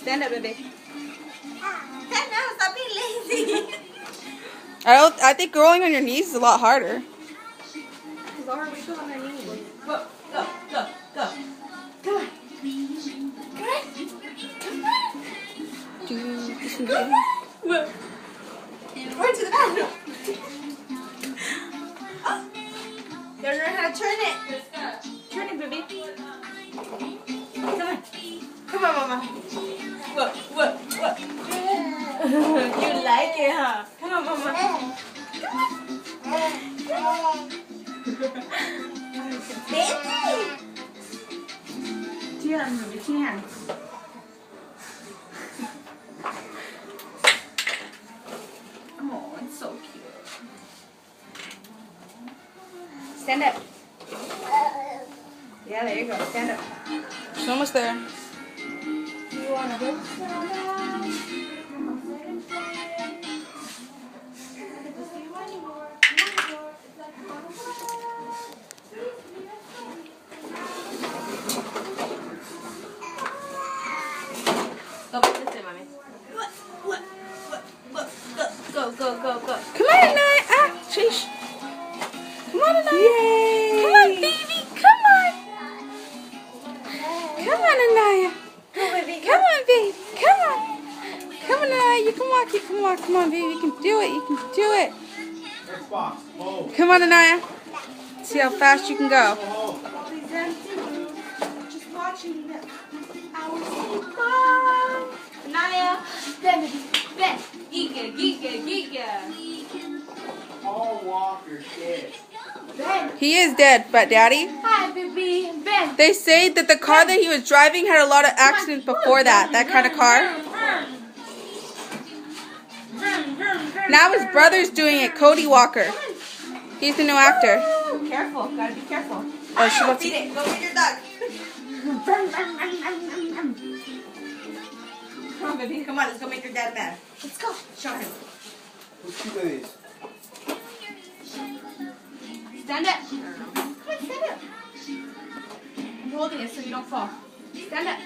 Stand up, baby. Stand up. Stop being lazy. I think rolling on your knees is a lot harder. Laura, we go on our knees. Go, go, go, go. Come on. Come on. Come on. Whoa. Right to the bathroom. Oh. You gotta learn how to turn it. Turn it, baby. Come on. Come on, Mama. Whoa, whoa, whoa. You like it, huh? Come on, Mama. Baby! 2 hands, baby. 2 hands. Oh, it's so cute. Stand up. Yeah, there you go. Stand up. She's almost there. You wanna go? Go back this way, mommy. Go, go, go, go. Come on, Anaya. Ah, sheesh. Come on, Anaya. Yay. Come on, baby. Come on. Come on, Anaya. Go, baby. Come on, baby. Come on. Come on, Anaya. You can walk. You can walk. Come on, baby. You can do it. You can do it. Xbox. Oh. Come on, Anaya. See how fast you can go. Oh. Just watching the hours. Naya, Ben, Ben, Giga, Giga, Giga. Paul Walker's dead. Ben, He is dead, but Daddy, hi, baby, Ben. they say that the car that he was driving had a lot of accidents before that. That kind of car. Now his brother's doing it, Cody Walker. He's the new actor. Careful, gotta be careful. Oh, she wants Feed to... it, go feed your dog. Come on, baby, come on, let's go make your dad mad. Let's go, show him. Who's two of these? Stand up. Come on, stand up. I'm holding it so you don't fall. Stand up.